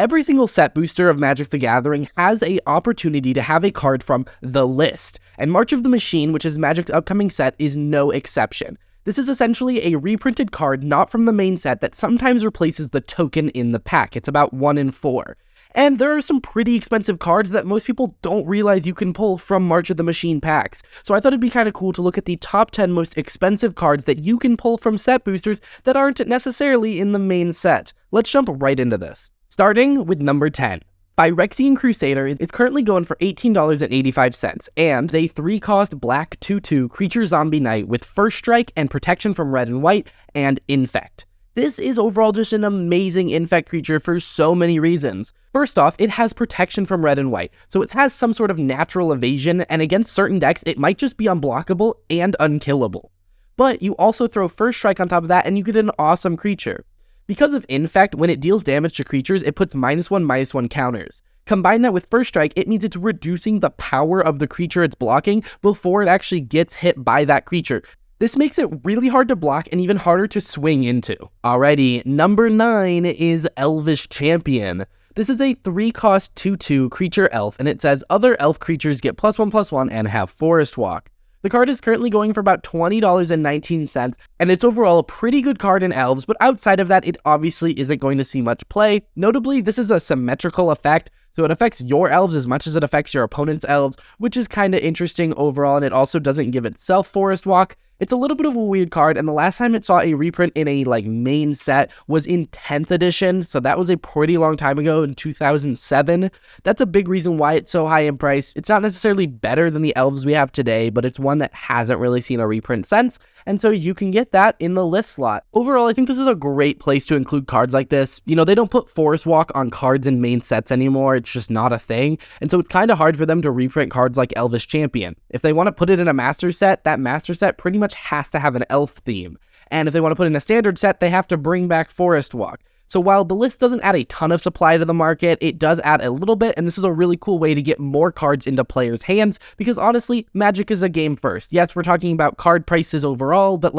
Every single set booster of Magic the Gathering has an opportunity to have a card from the list, and March of the Machine, which is Magic's upcoming set, is no exception. This is essentially a reprinted card not from the main set that sometimes replaces the token in the pack. It's about 1 in 4. And there are some pretty expensive cards that most people don't realize you can pull from March of the Machine packs. So I thought it'd be kind of cool to look at the top 10 most expensive cards that you can pull from set boosters that aren't necessarily in the main set. Let's jump right into this. Starting with number 10. Phyrexian Crusader is currently going for $18.85, and a 3-cost black 2/2 creature zombie knight with first strike and protection from red and white, and infect. This is overall just an amazing infect creature for so many reasons. First off, it has protection from red and white, so it has some sort of natural evasion, and against certain decks, it might just be unblockable and unkillable. But you also throw first strike on top of that, and you get an awesome creature. Because of infect, when it deals damage to creatures, it puts -1/-1 counters. Combine that with first strike, it means it's reducing the power of the creature it's blocking before it actually gets hit by that creature. This makes it really hard to block and even harder to swing into. Alrighty, number 9 is Elvish Champion. This is a 3-cost 2/2 creature elf, and it says other elf creatures get +1/+1 and have Forest Walk. The card is currently going for about $20.19, and it's overall a pretty good card in elves, but outside of that, it obviously isn't going to see much play. Notably, this is a symmetrical effect, so it affects your elves as much as it affects your opponent's elves, which is kind of interesting overall, and it also doesn't give itself Forest Walk. It's a little bit of a weird card, and the last time it saw a reprint in a main set was in 10th edition, so that was a pretty long time ago in 2007. That's a big reason why it's so high in price. It's not necessarily better than the elves we have today, but it's one that hasn't really seen a reprint since, and so you can get that in the list slot. Overall, I think this is a great place to include cards like this. You know, they don't put Forest Walk on cards in main sets anymore. It's just not a thing, and so it's kind of hard for them to reprint cards like Elvish Champion. If they want to put it in a master set, that master set pretty much has to have an elf theme, and if they want to put in a standard set, they have to bring back Forest Walk. So while the list doesn't add a ton of supply to the market, it does add a little bit, and this is a really cool way to get more cards into players' hands, because honestly, Magic is a game first. Yes, we're talking about card prices overall, but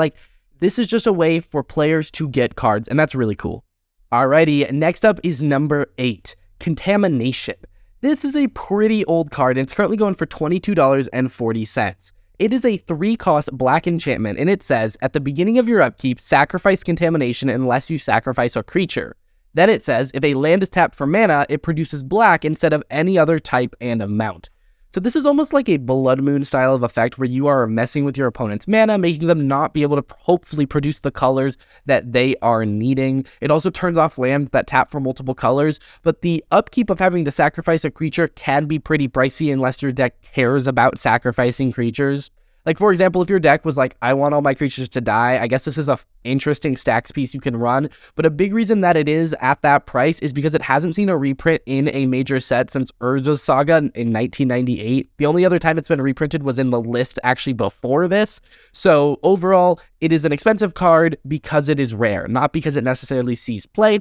this is just a way for players to get cards, and that's really cool. Alrighty, next up is number 8, Contamination. This is a pretty old card, and it's currently going for $22.40. It is a 3-cost black enchantment, and it says, at the beginning of your upkeep, sacrifice Contamination unless you sacrifice a creature. Then it says, if a land is tapped for mana, it produces black instead of any other type and amount. So this is almost like a Blood Moon style of effect where you are messing with your opponent's mana, making them not be able to hopefully produce the colors that they are needing. It also turns off lands that tap for multiple colors, but the upkeep of having to sacrifice a creature can be pretty pricey unless your deck cares about sacrificing creatures. Like, for example, if your deck was like, I want all my creatures to die, I guess this is a interesting stacks piece you can run, but a big reason that it is at that price is because it hasn't seen a reprint in a major set since Urza's Saga in 1998. The only other time it's been reprinted was in the list actually before this. So overall, it is an expensive card because it is rare, not because it necessarily sees play.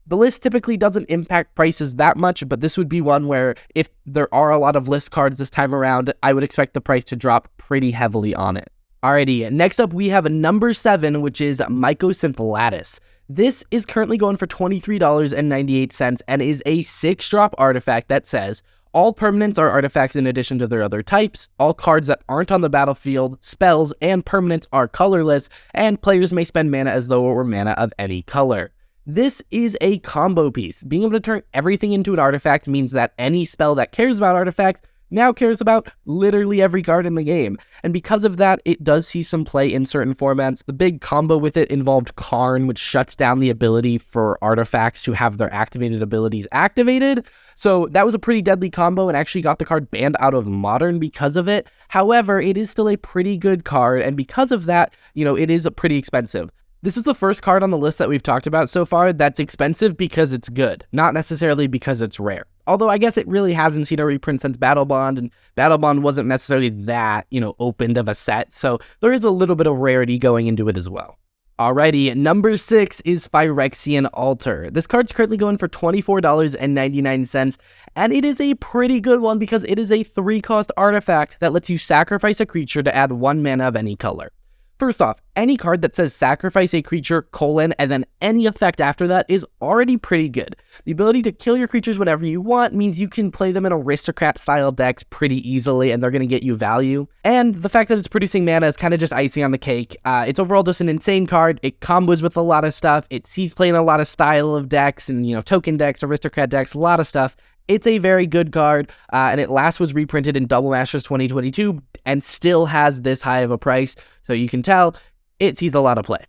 The list typically doesn't impact prices that much, but this would be one where if there are a lot of list cards this time around, I would expect the price to drop pretty heavily on it. Alrighty, next up we have number 7, which is Mycosynth Lattice. This is currently going for $23.98 and is a 6-drop artifact that says, all permanents are artifacts in addition to their other types, all cards that aren't on the battlefield, spells, and permanents are colorless, and players may spend mana as though it were mana of any color. This is a combo piece. Being able to turn everything into an artifact means that any spell that cares about artifacts now cares about literally every card in the game. And because of that, it does see some play in certain formats. The big combo with it involved Karn, which shuts down the ability for artifacts to have their activated abilities activated. So that was a pretty deadly combo and actually got the card banned out of Modern because of it. However, it is still a pretty good card, and because of that, it is pretty expensive. This is the first card on the list that we've talked about so far that's expensive because it's good, not necessarily because it's rare. Although I guess it really hasn't seen a reprint since Battle Bond, and Battle Bond wasn't necessarily that, opened of a set, so there is a little bit of rarity going into it as well. Alrighty, number 6 is Phyrexian Altar. This card's currently going for $24.99, and it is a pretty good one because it is a 3-cost artifact that lets you sacrifice a creature to add 1 mana of any color. First off, Any card that says sacrifice a creature, and then any effect after that is already pretty good. The ability to kill your creatures whenever you want means you can play them in aristocrat-style decks pretty easily, and they're going to get you value. And the fact that it's producing mana is kind of just icing on the cake. It's overall just an insane card. It combos with a lot of stuff. It sees play in a lot of style of decks and, token decks, aristocrat decks, a lot of stuff. It's a very good card, and it last was reprinted in Double Masters 2022 and still has this high of a price, so you can tell it sees a lot of play.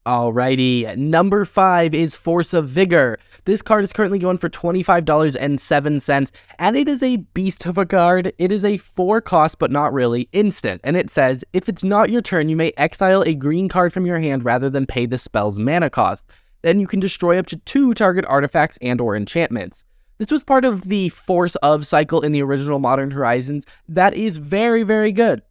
Alrighty, number 5 is Force of Vigor. This card is currently going for $25.07, and it is a beast of a card. It is a 4 cost, but not really, instant, and it says, if it's not your turn, you may exile a green card from your hand rather than pay the spell's mana cost. Then you can destroy up to 2 target artifacts and or enchantments. This was part of the Force of cycle in the original Modern Horizons. That is very, very good.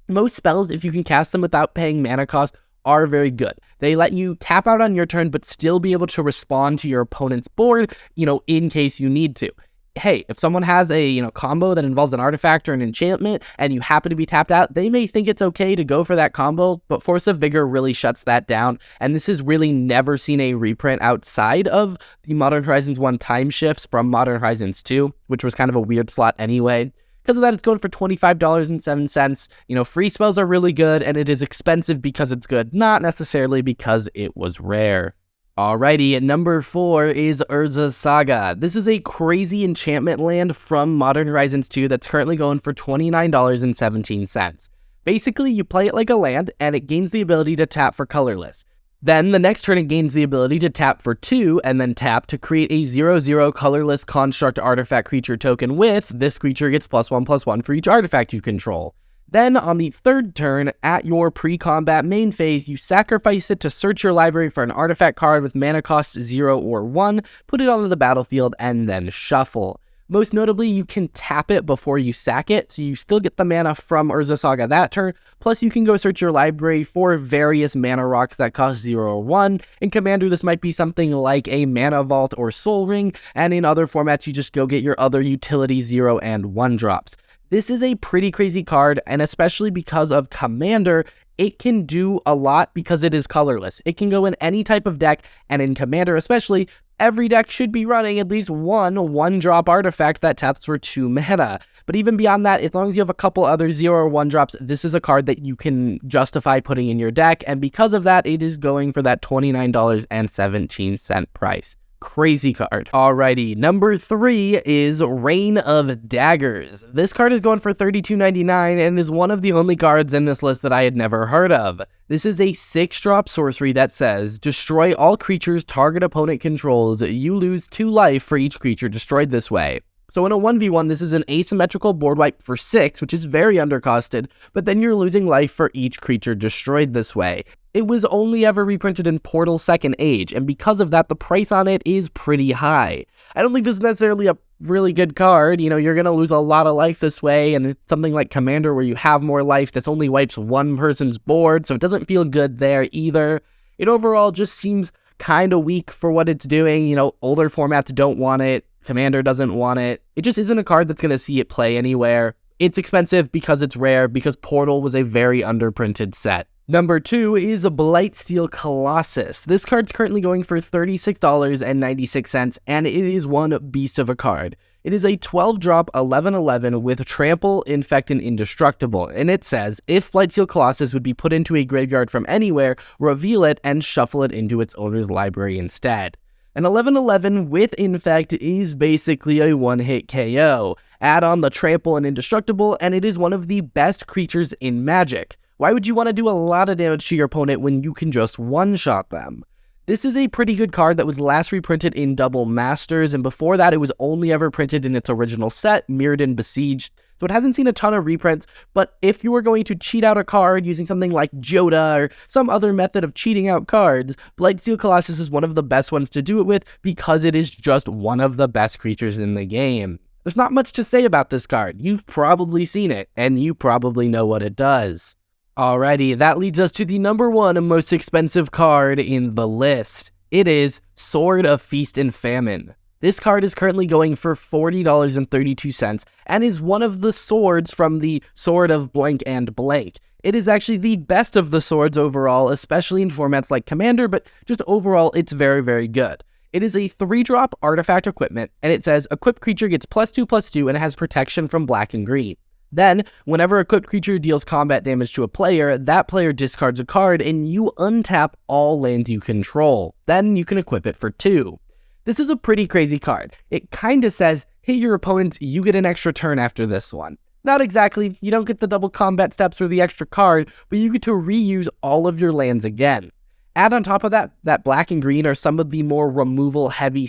Most spells, if you can cast them without paying mana cost, are very good. They let you tap out on your turn, but still be able to respond to your opponent's board, in case you need to. Hey, if someone has a, combo that involves an artifact or an enchantment, and you happen to be tapped out, they may think it's okay to go for that combo, but Force of Vigor really shuts that down, and this has really never seen a reprint outside of the Modern Horizons 1 time shifts from Modern Horizons 2, which was kind of a weird slot anyway. Because of that, it's going for $25.07. Free spells are really good, and it is expensive because it's good, not necessarily because it was rare. Alrighty, number 4 is Urza Saga. This is a crazy enchantment land from Modern Horizons 2 that's currently going for $29.17. Basically, you play it like a land, and it gains the ability to tap for colorless. Then, the next turn it gains the ability to tap for 2, and then tap to create a 0/0 colorless construct artifact creature token with, this creature gets +1/+1 for each artifact you control. Then, on the third turn, at your pre-combat main phase, you sacrifice it to search your library for an artifact card with mana cost 0 or 1, put it onto the battlefield, and then shuffle. Most notably, you can tap it before you sack it, so you still get the mana from Urza Saga that turn, plus you can go search your library for various mana rocks that cost 0 or 1. In Commander, this might be something like a Mana Vault or Soul Ring, and in other formats, you just go get your other utility 0 and 1 drops. This is a pretty crazy card, and especially because of Commander, it can do a lot because it is colorless. It can go in any type of deck, and in Commander especially, every deck should be running at least one drop artifact that taps for 2 mana. But even beyond that, as long as you have a couple other 0 or 1 drops, this is a card that you can justify putting in your deck, and because of that, it is going for that $29.17 price. Crazy card. Alrighty, number 3 is Reign of Daggers. This card is going for $32.99 and is one of the only cards in this list that I had never heard of. This is a 6-drop sorcery that says, destroy all creatures target opponent controls. You lose 2 life for each creature destroyed this way. So in a 1v1, this is an asymmetrical board wipe for 6, which is very undercosted, but then you're losing life for each creature destroyed this way. It was only ever reprinted in Portal 2nd Age, and because of that, the price on it is pretty high. I don't think this is necessarily a really good card. You're going to lose a lot of life this way, and it's something like Commander where you have more life. This only wipes one person's board, so it doesn't feel good there either. It overall just seems kind of weak for what it's doing. Older formats don't want it. Commander doesn't want it. It just isn't a card that's going to see it play anywhere. It's expensive because it's rare, because Portal was a very underprinted set. Number 2 is a Blightsteel Colossus. This card's currently going for $36.96, and it is one beast of a card. It is a 12-drop 11/11 with Trample, Infect, and Indestructible, and it says, if Blightsteel Colossus would be put into a graveyard from anywhere, reveal it and shuffle it into its owner's library instead. An 11/11 with Infect is basically a one-hit KO. Add on the Trample and Indestructible, and it is one of the best creatures in Magic. Why would you want to do a lot of damage to your opponent when you can just one-shot them? This is a pretty good card that was last reprinted in Double Masters, and before that it was only ever printed in its original set, Mirrodin Besieged, so it hasn't seen a ton of reprints, but if you were going to cheat out a card using something like Joda or some other method of cheating out cards, Blightsteel Colossus is one of the best ones to do it with because it is just one of the best creatures in the game. There's not much to say about this card. You've probably seen it, and you probably know what it does. Alrighty, that leads us to the number 1 most expensive card in the list. It is Sword of Feast and Famine. This card is currently going for $40.32 and is one of the swords from the Sword of Blank and Blank. It is actually the best of the swords overall, especially in formats like Commander, but just overall, it's very, very good. It is a 3-drop artifact equipment, and it says, equipped creature gets +2/+2, and it has protection from black and green. Then, whenever a equipped creature deals combat damage to a player, that player discards a card, and you untap all land you control. Then you can equip it for 2. This is a pretty crazy card. It kinda says, hit your opponent, you get an extra turn after this one. Not exactly, you don't get the double combat steps or the extra card, but you get to reuse all of your lands again. Add on top of that black and green are some of the more removal-heavy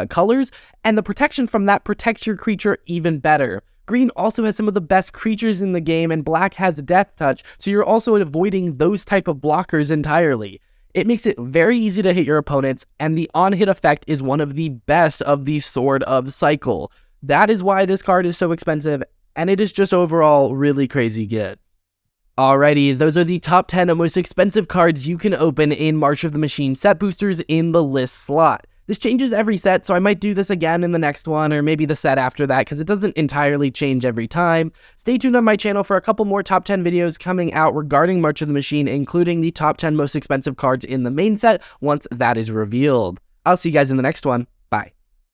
colors, and the protection from that protects your creature even better. Green also has some of the best creatures in the game, and black has Death Touch, so you're also avoiding those type of blockers entirely. It makes it very easy to hit your opponents, and the on-hit effect is one of the best of the Sword of Cycle. That is why this card is so expensive, and it is just overall really crazy good. Alrighty, those are the top 10 most expensive cards you can open in March of the Machine set boosters in the list slot. This changes every set, so I might do this again in the next one, or maybe the set after that, because it doesn't entirely change every time. Stay tuned on my channel for a couple more top 10 videos coming out regarding March of the Machine, including the top 10 most expensive cards in the main set once that is revealed. I'll see you guys in the next one.